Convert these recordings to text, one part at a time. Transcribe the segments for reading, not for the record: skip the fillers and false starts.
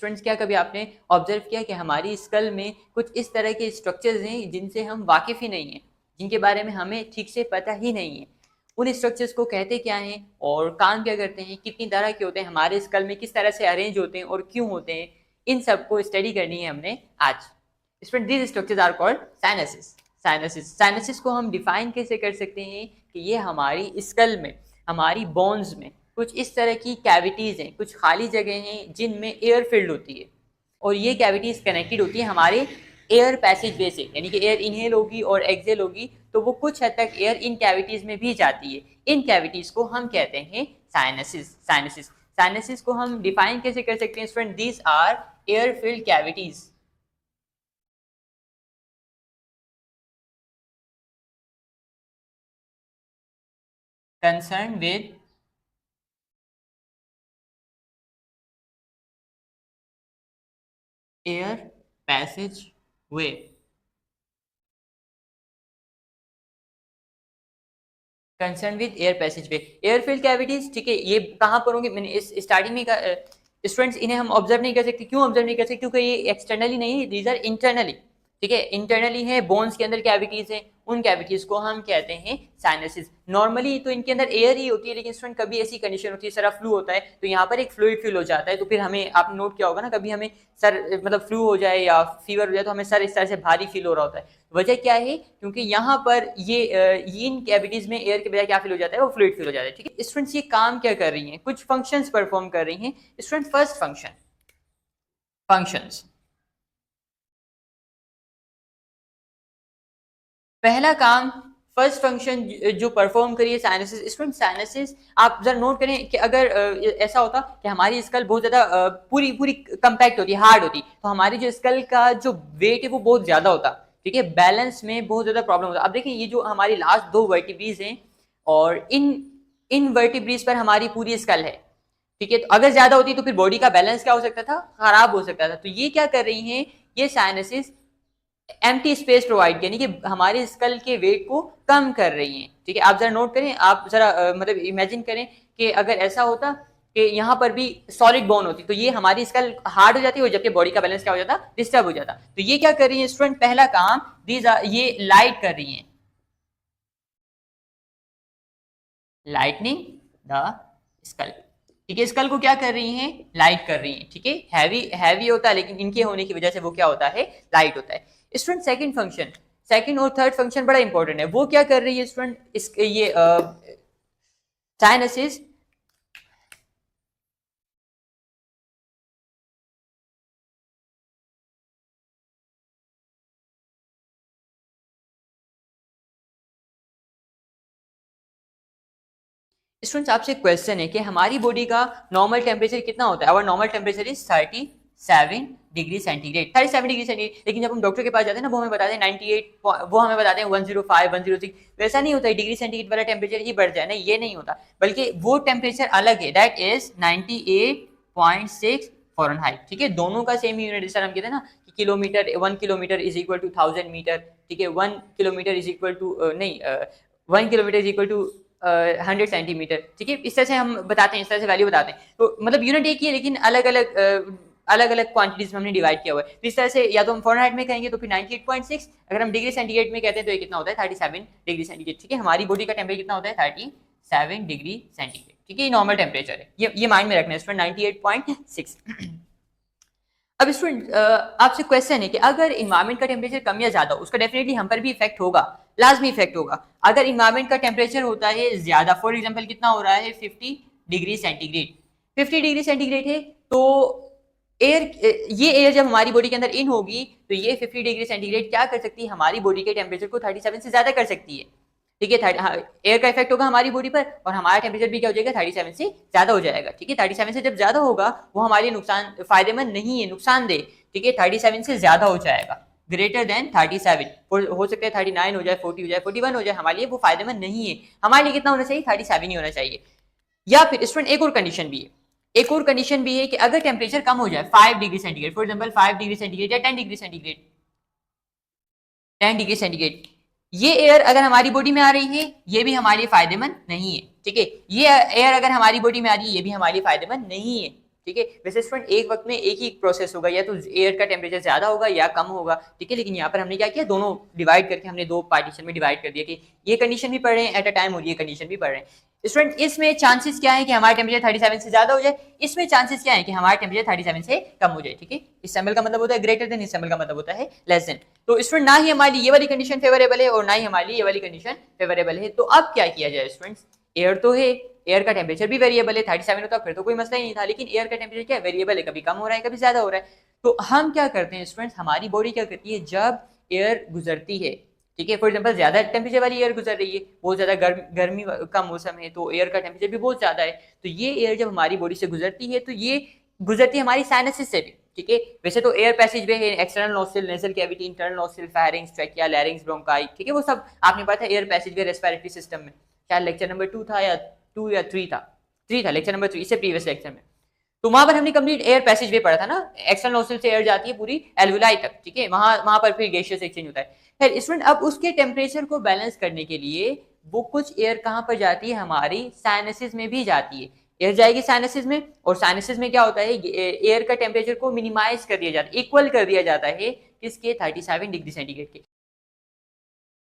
Students, क्या कभी आपने ऑब्जर्व किया कि हमारी स्कल में कुछ इस तरह के स्ट्रक्चर्स हैं जिनसे हम वाकिफ ही नहीं हैं, जिनके बारे में हमें ठीक से पता ही नहीं है। उन स्ट्रक्चर्स को कहते क्या हैं और काम क्या करते हैं, कितनी तरह के होते हैं, हमारे स्कल में किस तरह से अरेंज होते हैं और क्यों होते हैं, इन सब को स्टडी करनी है हमने आज। Student, these structures are called sinuses. Sinuses को हम डिफाइन कैसे कर सकते हैं कि ये हमारी स्कल में, हमारी बोन्स में कुछ इस तरह की कैविटीज हैं, कुछ खाली जगह हैं जिनमें एयर फिल्ड होती है और ये कैविटीज कनेक्टेड होती है हमारे एयर पैसेज वे से, यानी कि एयर इनहेल होगी और एक्सेल होगी तो वो कुछ हद तक एयर इन कैविटीज में भी जाती है। इन कैविटीज को हम कहते हैं साइनसेस। साइनसेस को हम डिफाइन कैसे कर सकते हैं student? These are air filled cavities concerned with air passage way। Concern with air passage way, air filled cavities, ठीक है। ये कहाँ पर होंगे? मैंने इस स्टार्टिंग में स्टूडेंट्स इन्हें हम ऑब्जर्व नहीं कर सकते। क्यों ऑब्जर्व नहीं कर सकते? क्योंकि ये एक्सटर्नली नहीं है, दीज आर इंटरनली, ठीक है। इंटरनली है, बोन्स के अंदर कैविटीज है, उन कैविटीज को हम कहते हैं साइनसेस। नॉर्मली तो इनके अंदर एयर ही होती है, लेकिन स्टूडेंट कभी ऐसी कंडीशन होती है, सर फ्लू होता है तो यहाँ पर एक फ्लूइड फील हो जाता है, तो फिर हमें, आपने नोट किया होगा ना, कभी हमें सर मतलब फ्लू हो जाए या फीवर हो जाए तो हमें सर इस तरह से भारी फील हो रहा होता है। वजह क्या है? क्योंकि यहाँ पर ये इन कैविटीज में एयर के बजाय क्या फील हो जाता है? वो फ्लूइड फील हो जाता है, ठीक है। स्टूडेंट्स, ये काम क्या कर रही हैं? कुछ फंक्शंस परफॉर्म कर रही हैं स्टूडेंट। फर्स्ट फंक्शन, फंक्शंस, पहला काम, फर्स्ट फंक्शन जो परफॉर्म करिए साइनसेस। स्टूडेंट, साइनसेस आप जरा नोट करें कि अगर ऐसा होता कि हमारी स्कल बहुत ज्यादा पूरी पूरी कंपैक्ट होती, हार्ड होती, तो हमारी जो स्कल का जो वेट है वो बहुत ज्यादा होता, ठीक है। बैलेंस में बहुत ज्यादा प्रॉब्लम होता। अब देखिए, ये जो हमारी लास्ट दो वर्टिब्रीज हैं और इन वर्टिब्रीज पर हमारी पूरी स्कल है, ठीक है। तो अगर ज्यादा होती तो फिर बॉडी का बैलेंस क्या हो सकता था? खराब हो सकता था। तो ये क्या कर रही हैं? ये साइनसेस एम्प्टी स्पेस प्रोवाइड, यानी कि हमारे स्कल के वेट को कम कर रही हैं, ठीक है। आप जरा नोट करें, आप जरा मतलब इमेजिन करें कि अगर ऐसा होता कि यहाँ पर भी सॉलिड बोन होती तो ये हमारी स्कल हार्ड हो जाती है, जबकि बॉडी का बैलेंस क्या हो जाता? डिस्टर्ब हो जाता। तो ये क्या कर रही है स्टूडेंट? पहला काम, ये लाइट कर रही है, लाइटनिंग द स्कल, ठीक है। स्कल को क्या कर रही हैं? लाइट कर रही हैं, ठीक है। हैवी होता है, लेकिन इनके होने की वजह से वो क्या होता है? लाइट होता है। स्टूडेंट, सेकंड फंक्शन, सेकंड और थर्ड फंक्शन बड़ा इंपॉर्टेंट है। वो क्या कर रही है स्टूडेंट? इस ये साइनसेस स्टूडेंट्स, आपसे क्वेश्चन है कि हमारी बॉडी का नॉर्मल टेम्परेचर कितना होता है? Our normal temperature is 37 degree centigrade, 37 degree centigrade. लेकिन जब हम डॉक्टर के पास जाते हैं ना, वो हमें बताते हैं 98, वो हमें बताते हैं 105, 106। वैसा नहीं होता है डिग्री सेंटीग्रेड वाला टेम्परेचर ही बढ़ जाए, नहीं, ये नहीं होता, बल्कि वो टेम्परेचर अलग है, दैट इज 98.6 फ़ारेनहाइट, ठीक है। दोनों का सेम यूनिट, जैसा हम कहते हैं ना कि kilometre, 1 kilometre is equal to 1000 metre, ठीक है। 1 किलोमीटर इज इक्वल टू नहीं 1 kilometre is equal to 100 centimetre, ठीक है। इस तरह से हम बताते हैं, इस तरह से वैल्यू बताते हैं। तो मतलब यूनिट एक ही है, लेकिन अलग अलग क्वांटिटीज में हमने डिवाइड किया हुआ है। तो इस तरह से या तो हम फ़ारेनहाइट में कहेंगे तो फिर 98.6, अगर हम डिग्री सेंटीग्रेड में कहते हैं तो ये कितना होता है? 37 डिग्री सेंटीग्रेड, ठीक है। हमारी बॉडी का टेम्परेचर कितना होता है? 37 डिग्री सेंटीग्रेड, ठीक है। ये नॉर्मल टेम्परेचर है, ये माइंड में रखना है स्टूडेंट, 98.6। अब स्टूडेंट, आपसे क्वेश्चन है कि अगर इन्वायरमेंट का टेम्परेचर कम या ज्यादा, उसका डेफिनेटली हम पर भी इफेक्ट होगा, लाजमी इफेक्ट होगा। अगर इन्वायरमेंट का टेम्परेचर होता है ज्यादा, फॉर एग्जांपल कितना हो रहा है? 50 डिग्री सेंटीग्रेड, 50 डिग्री सेंटीग्रेड है, तो ये एयर जब हमारी बॉडी के अंदर इन होगी तो ये 50 डिग्री सेंटीग्रेड क्या कर सकती है? हमारी बॉडी के टेम्परेचर को 37 से ज्यादा कर सकती है, ठीक है। एयर का इफेक्ट होगा हमारी बॉडी पर और हमारा टेम्परेचर भी क्या हो जाएगा? 37 से ज्यादा हो जाएगा, ठीक है। 37 से जब ज्यादा होगा वो हमारे लिए नुकसान, फायदेमंद नहीं है, नुकसानदेह, ठीक है। 37 से ज्यादा हो जाएगा, ग्रेटर देन 37, हो सकता है 39 हो जाए, 40 हो जाए, 41 हो जाए, हमारे लिए वो फायदेमंद नहीं है। हमारे लिए कितना होना चाहिए? 37 ही होना चाहिए। या फिर स्टूडेंट, एक और कंडीशन भी है, एक और कंडीशन भी है कि अगर टेम्परेचर कम हो जाए 5 degree centigrade, for example 5 degree centigrade या 10 डिग्री सेंटीग्रेड, 10 डिग्री सेंटीग्रेड, ये एयर अगर हमारी बॉडी में आ रही है ये भी हमारे लिए फायदेमंद नहीं है, ठीक है। ये एयर अगर हमारी बॉडी में आ रही है ये भी हमारे लिए फायदेमंद नहीं है, ठीक है। वैसे स्टूडेंट एक वक्त में एक ही प्रोसेस होगा, या तो एयर का टेम्परेचर ज्यादा होगा या कम होगा, ठीक है। लेकिन यहाँ पर हमने क्या किया, दोनों डिवाइड करके हमने दो पार्टीशन में डिवाइड कर दिया कि ये कंडीशन भी पढ़ रहे हैं एट अ टाइम और ये कंडीशन भी पढ़ रहे हैं। स्टूडेंट इसमें चांसेस क्या है कि हमारा टेम्परेचर 37 से ज्यादा हो जाए, इसमें चांसेस क्या है कि हमारा टेम्परेचर 37 से कम हो जाए, ठीक है। इस सिंबल का मतलब होता है ग्रेटर देन, इस सिंबल का मतलब होता है लेस देन। तो स्टूडेंट ना ही हमारी ये वाली कंडीशन फेवरेबल है और ना ही हमारी ये वाली कंडीशन फेवरेबल है। तो अब क्या किया जाए स्टूडेंट्स, एयर तो है, एयर का टेम्परेचर भी वेरिएबल है, 37 होता फिर तो कोई मसला ही नहीं था, लेकिन एयर का टेम्परेचर क्या है, वेरिएबल है, कभी कम हो रहा है कभी ज्यादा हो रहा है। तो हम क्या करते हैं स्टूडेंट्स, हमारी बॉडी क्या करती है, जब एयर गुजरती है, ठीक है, फॉर एग्जांपल ज्यादा टेम्परेचर वाली एयर गुजर रही है, बहुत ज्यादा गर्मी का मौसम है तो एयर का टेम्परेचर भी बहुत ज्यादा है, तो ये एयर जब हमारी बॉडी से गुजरती है तो ये गुजरती है हमारी साइनसेस से भी, ठीक है। वैसे तो एयर पैसेज वे है, external nostril, nasal cavity, internal nostril, pharynx, trachea, लैरिंग्स, bronchi, ठीक है, वो सब आपने पढ़ा था एयर पैसेज वे रेस्पिरेटरी सिस्टम में, शायद लेक्चर नंबर 2 था या 2 या 3 था, 3 था, लेक्चर नंबर 3 इससे प्रीवियस लेक्चर में। तो वहां पर हमने कंप्लीट एयर पैसेज वे पढ़ा था ना, एक्सटर्नल नोस्ट्रिल से एयर जाती है पूरी एल्वुलाई तक, ठीक है, वहां पर फिर गैसियस एक्सचेंज होता है। फिर स्टूडेंट अब उसके टेम्परेचर को बैलेंस करने के लिए वो कुछ एयर कहां पर जाती है, हमारी साइनसेस में भी जाती है, एयर जाएगी साइनसेस में, और साइनसेस में क्या होता है, एयर का टेम्परेचर को मिनिमाइज कर दिया जाता है, इक्वल कर दिया जाता है किसके, 37 डिग्री सेंटीग्रेड के।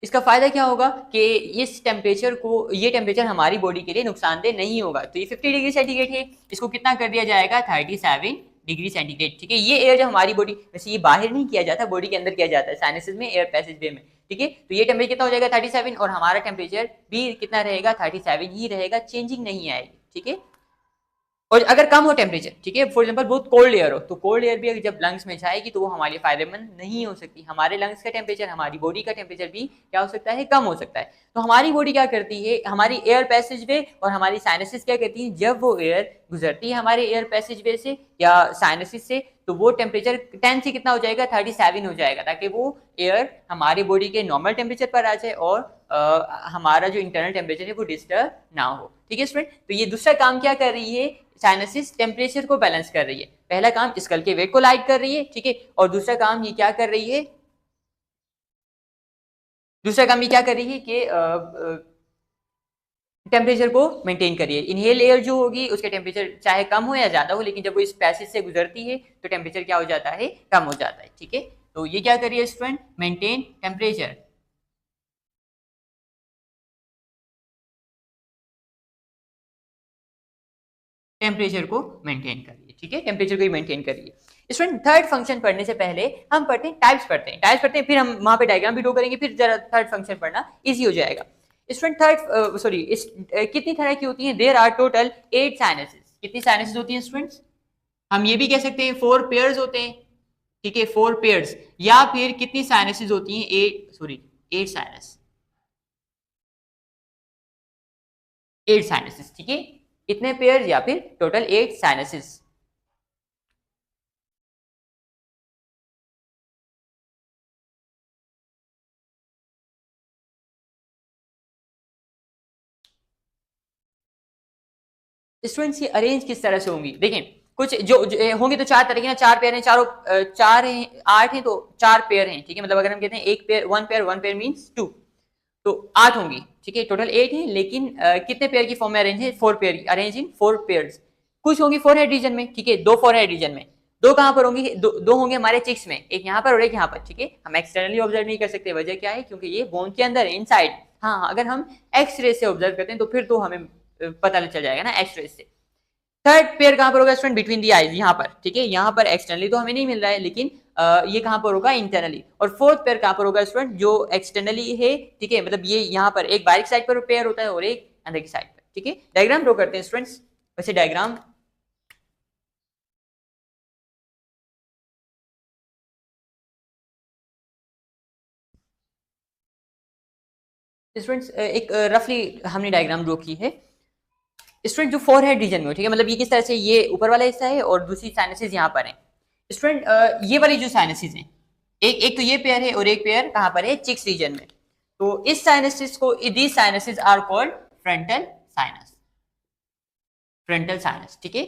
इसका फायदा क्या होगा कि इस टेम्परेचर को, ये टेम्परेचर हमारी बॉडी के लिए नुकसानदेह नहीं होगा। तो ये 50 डिग्री सेंटीग्रेड है, इसको कितना कर दिया जाएगा, 37 डिग्री सेंटीग्रेड, ठीक है। ये एयर जो हमारी बॉडी, वैसे ये बाहर नहीं किया जाता, बॉडी के अंदर किया जाता है साइनसेस में, एयर पैसेज वे में, ठीक है। तो ये टेम्परेचर कितना हो जाएगा, 37, और हमारा टेम्परेचर भी कितना रहेगा, 37 ही रहेगा, चेंजिंग नहीं आएगी, ठीक है। और अगर कम हो टेम्परेचर, ठीक है, फॉर एग्जांपल बहुत कोल्ड एयर हो, तो कोल्ड एयर भी अगर जब लंग्स में जाएगी तो वो हमारे लिए फायदेमंद नहीं हो सकती, हमारे लंग्स का टेम्परेचर, हमारी बॉडी का टेम्परेचर भी क्या हो सकता है, कम हो सकता है। तो हमारी बॉडी क्या करती है, हमारी एयर पैसेज वे और हमारी साइनसेस क्या करती है, जब वो एयर गुजरती है हमारे एयर पैसेज वे से या साइनसेस से, तो वो टेम्परेचर 10 से कितना हो जाएगा, 37 हो जाएगा, ताकि वो एयर हमारी बॉडी के नॉर्मल टेम्परेचर पर आ जाए और हमारा जो इंटरनल टेम्परेचर है वो डिस्टर्ब ना हो, ठीक है स्टूडेंट। तो ये दूसरा काम क्या कर रही है, साइनसिस टेम्परेचर को बैलेंस कर रही है। पहला काम स्कल के वेट को लाइट कर रही है, ठीक है, और दूसरा काम ये क्या कर रही है, दूसरा काम ये क्या कर रही है कि टेम्परेचर को मेंटेन करिए। इनहेल एयर जो होगी उसके टेम्परेचर चाहे कम हो या ज्यादा हो, लेकिन जब वो इस पैसेज से गुजरती है तो टेम्परेचर क्या हो जाता है, कम हो जाता है, ठीक है। तो ये क्या करिए स्टूडेंट, मेंटेन टेम्परेचर, टेम्परेचर को मेंटेन करिए, ठीक है, टेम्परेचर को ही मेंटेन करिए। स्टूडेंट थर्ड फंक्शन पढ़ने से पहले हम पढ़ते हैं टाइप्स, टाइप्स पढ़ते हैं, फिर हम वहां पे डायग्राम भी ड्रॉ करेंगे, फिर जरा थर्ड फंक्शन पढ़ना इजी हो जाएगा। स्टूडेंट थर्ड सॉरी कितनी तरह की होती हैं, देयर आर टोटल 8 साइनसेस। कितनी साइनसेस होती हैं स्टूडेंट्स, हम ये भी कह सकते हैं 4 पेयर्स होते हैं, ठीक है, 4 पेयर्स, या फिर कितनी साइनसेस होती हैं, 8 साइनस, 8 साइनसेस, ठीक है, कितने पेयर्स या फिर टोटल 8 साइनसेस। स्टूडेंट्स ये अरेंज किस तरह से होंगी, देखें कुछ जो होंगे तो 4 तरह के ना, 4 पेयर हैं, चारों 4 हैं, 8 हैं, तो 4 पेयर हैं, ठीक है, मतलब अगर हम कहते हैं एक पेयर, वन पेयर मींस 2, तो 8 होंगी, ठीक है, टोटल 8 है, लेकिन कितने पेयर की फॉर्म में अरेंज है, 4 पेयर, अरेंज इन 4 पेयर्स। कुछ होंगी 4 हेड रीजन में, ठीक है, 2 4 हेड रीजन में, 2 कहां पर होंगी, 2 होंगे हमारे चिक्स में, एक यहाँ पर और एक यहाँ पर, ठीक है। हम एक्सटर्नली ऑब्जर्व नहीं कर सकते, वजह क्या है, क्योंकि ये बोन के अंदर है, इनसाइड। हाँ, अगर हम एक्सरे से ऑब्जर्व करते हैं तो फिर तो हमें पता चल जाएगा ना एक्सरे से। थर्ड पेयर कहां पर होगा स्टूडेंट, बिटवीन दी आईज, यहाँ पर, ठीक है, यहाँ पर एक्सटर्नली तो हमें नहीं मिल रहा है, लेकिन ये कहां पर होगा, इंटरनली। और फोर्थ पेयर कहां पर होगा स्टूडेंट, जो एक्सटर्नली है, ठीक है, मतलब ये यहाँ पर एक बाहरी साइड पर पेयर होता है और एक अंदर की साइड पर, ठीक है। डायग्राम ड्रॉ करते हैं स्टूडेंट्स, वैसे डायग्राम स्टूडेंट्स एक रफली हमने डायग्राम ड्रॉ की है। स्टूडेंट जो 4 हेड रीजन में हो, ठीक है, मतलब ये किस तरह से, ये ऊपर वाला हिस्सा है और दूसरी साइनसेस यहाँ पर है। स्टूडेंट ये वाली जो साइनसेस हैं, एक तो ये पेयर है और एक पेयर कहाँ पर है, चिक्स रीजन में। तो इस साइनसेस को, these sinuses are called frontal sinus, frontal sinus, ठीक है।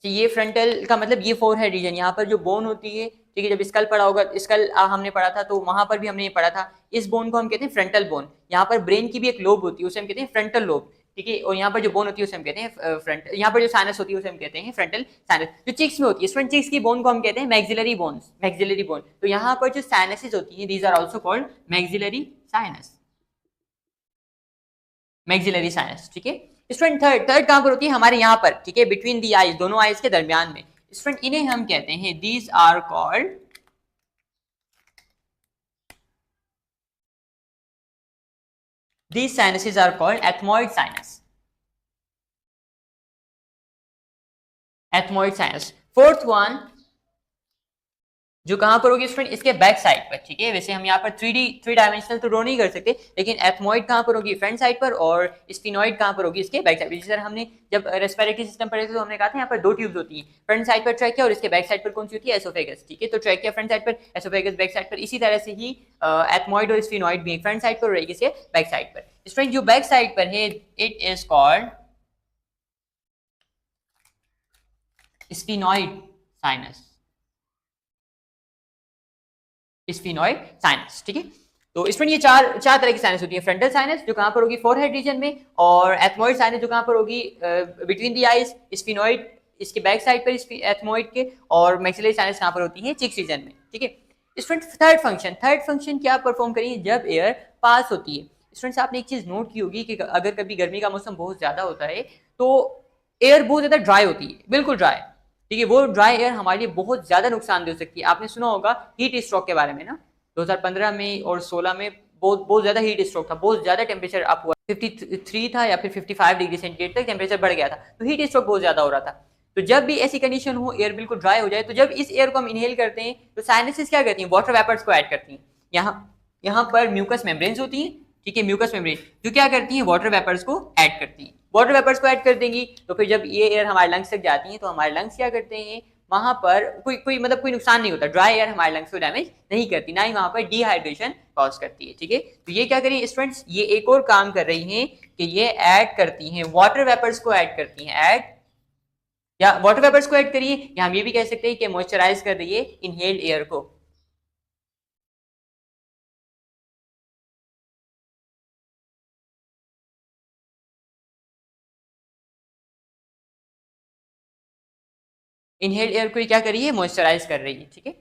तो ये फ्रंटल का मतलब ये 4 हेड रीजन, यहाँ पर जो बोन होती है, ठीक है, जब स्कल पढ़ा होगा, स्कल हमने पढ़ा था तो वहां पर भी हमने ये पढ़ा था, इस बोन को हम कहते हैं फ्रंटल बोन। यहाँ पर ब्रेन की भी एक लोब होती है, उसे हम कहते हैं फ्रंटल लोब। ठीक है, और यहाँ पर जो बोन होती है उसे हम कहते हैं फ्रंट, यहाँ पर जो साइनस होती है उसे हम कहते हैं फ्रंटल साइनस। जो चिक्स में होती है, फ्रंट चिक्स की बोन को हम कहते हैं मैक्सिलरी बोन्स, मैक्सिलरी बोन। तो यहाँ पर जो साइनसेस होती हैं, these are also called maxillary sinus, maxillary sinus. ठीक है स्टूडेंट, थर्ड कहां पर होती है? हमारे यहाँ पर, ठीक है, बिटवीन दी आईज, दोनों आईज के दरमियान में। स्टूडेंट इन्हें हम कहते हैं, these are called, these sinuses are called ethmoid sinus, ethmoid sinus। Fourth one जो कहां पर होगी स्टूडेंट? इसके बैक साइड पर। ठीक है, वैसे हम यहाँ पर 3 डायमेंशनल तो ड्रॉ नहीं कर सकते, लेकिन एथमोइड कहां पर होगी? फ्रंट साइड पर, और स्फिनोइड कहां पर होगी? इसके बैक साइड पर। जैसे हमने जब रेस्पिरेटरी सिस्टम पढ़े थे तो हमने कहा था यहाँ पर 2 ट्यूब्स होती हैं, फ्रंट साइड पर ट्रैकिया और इसके बैक साइड पर कौन सी होती है? एसोफेगस। ठीक है, तो ट्रैकिया फ्रंट साइड पर, एसोफेगस बैक साइड पर। इसी तरह से ही एथमोइड और स्फिनोइड भी फ्रंट साइड पर रहेगी, इसके बैक साइड पर। स्टूडेंट जो बैक साइड पर है, it is called sphenoid sinus, sphenoid sinus. ठीक है, तो इसमें ये चार तरह की साइनस होती है। फ्रंटल साइनस जो कहां पर होगी? फोरहेड रीजन में, और एथमोइड साइनस जो कहां पर होगी? बिटवीन द आईज, स्फिनोइड इसके बैक साइड पर एथमोइड के, और मैक्सिलरी साइनस कहां पर होती है? चिक्स रीजन में। ठीक है स्टूडेंट, थर्ड फंक्शन क्या परफॉर्म करिए जब एयर पास होती है? स्टूडेंट्स आपने एक चीज नोट की होगी कि अगर कभी गर्मी का मौसम बहुत ज्यादा होता है तो एयर बहुत ज्यादा ड्राई होती है, बिल्कुल ड्राई। ठीक है, वो ड्राई एयर हमारे लिए बहुत ज्यादा नुकसानदेह हो सकती है। आपने सुना होगा हीट स्ट्रोक के बारे में ना, 2015 में और 16 में बहुत ज्यादा हीट स्ट्रोक था, बहुत ज्यादा टेम्परेचर अप हुआ, 53 था या फिर 55 डिग्री सेंटीग्रेड तक टेम्परेचर बढ़ गया था, तो हीट स्ट्रोक बहुत ज्यादा हो रहा था। तो जब भी ऐसी कंडीशन हो, एयर बिल्कुल ड्राई हो जाए, तो जब इस एयर को हम इनहेल करते हैं तो साइनसेस क्या करती हैं? वाटर वेपर्स को ऐड करती हैं। यहाँ पर म्यूकस मेम्ब्रेन्स होती हैं, ठीक है, म्यूकस मेम्ब्रेन जो क्या करती हैं? वाटर वेपर्स को ऐड करती हैं। वाटर वेपर्स को ऐड कर देंगी तो फिर जब ये एयर हमारे लंग्स तक जाती है तो हमारे लंग्स क्या करते हैं? वहां पर कोई नुकसान नहीं होता, ड्राई एयर हमारे लंग्स को डैमेज नहीं करती, ना ही वहां पर डिहाइड्रेशन कॉज करती है। ठीक है, तो ये क्या करें स्टूडेंट्स? ये एक और काम कर रही हैं कि ये ऐड करती हैं, वाटर वेपर्स को ऐड करती हैं, ऐड या वाटर वेपर्स को ऐड करिए, या हम ये भी कह सकते हैं कि मॉइस्चराइज कर रही है इनहेल्ड एयर को। इनहेल्ड एयर को क्या कर रही है? मॉइस्चराइज कर रही है। ठीक है,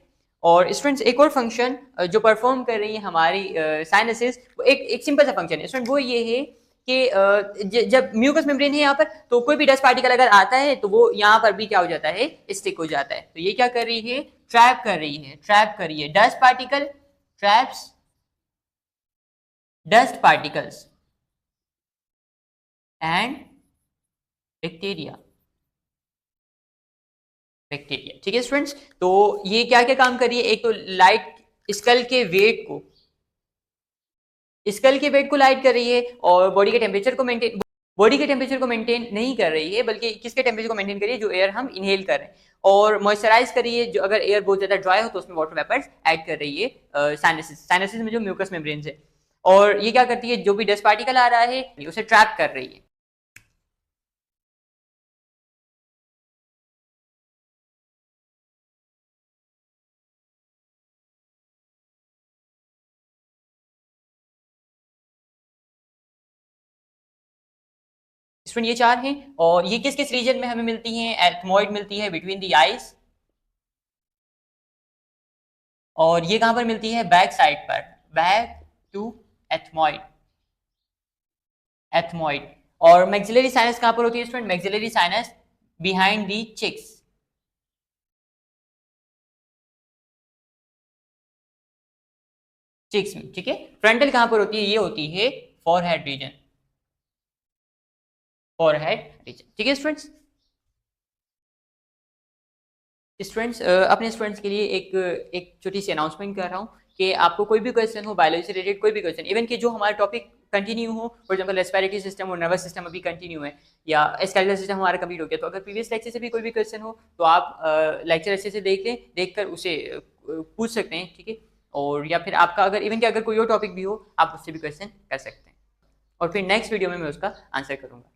और स्टूडेंट्स एक और फंक्शन जो परफॉर्म कर रही है हमारी साइनसेस, एक सिंपल सा फंक्शन है स्टूडेंट, वो ये है कि जब म्यूकस मेम्ब्रेन है यहाँ पर, तो कोई भी डस्ट पार्टिकल अगर आता है तो वो यहाँ पर भी क्या हो जाता है? स्टिक हो जाता है। तो ये क्या कर रही है? ट्रैप कर रही है dust particle, traps dust particles and bacteria, ठीक है स्टूडेंट्स। तो ये क्या क्या काम कर रही है? एक तो लाइट स्कल के वेट को लाइट कर रही है, और बॉडी के टेम्परेचर को मेंटेन नहीं कर रही है, बल्कि किसके टेम्परेचर को मेंटेन कर रही है? जो एयर हम इनहेल कर रहे हैं। और मॉइस्चराइज कर रही है, जो अगर एयर बहुत ज्यादा ड्राई हो तो उसमें वाटर वेपर्स ऐड कर रही है साइनसेस में जो म्यूकस मेम्ब्रेन्स है। और ये क्या करती है? जो भी डस्ट पार्टिकल आ रहा है उसे ट्रैप कर रही है। स्टूडेंट ये चार हैं, और ये किस किस रीजन में हमें मिलती हैं? एथमोइड मिलती है बिटवीन द आईज, और ये कहां पर मिलती है? बैक साइड पर, बैक टू एथमोइड, और मैक्सिलरी साइनस कहां पर होती है student? Maxillary sinus behind the cheeks, में। ठीक है, फ्रंटल कहां पर होती है? ये होती है फोरहेड रीजन, ठीक है स्टूडेंट्स। अपने स्टूडेंट्स के लिए एक छोटी सी अनाउंसमेंट कर रहा हूँ कि आपको कोई भी क्वेश्चन हो, बायोलॉजी से रिलेटेड कोई भी क्वेश्चन, इवन कि जो हमारा टॉपिक कंटिन्यू हो, फॉर एग्जांपल रेस्पिरेटरी सिस्टम और नर्वस सिस्टम अभी कंटिन्यू है, या स्केलेटल सिस्टम हमारा कंप्लीट हो गया, तो अगर प्रीवियस लेक्चर से भी कोई भी क्वेश्चन हो तो आप लेक्चर अच्छे से देख लें, देखकर उसे पूछ सकते हैं। ठीक है, और या फिर आपका अगर कोई और टॉपिक भी हो, आप उससे भी क्वेश्चन कर सकते हैं, और फिर नेक्स्ट वीडियो में मैं उसका आंसर करूँगा।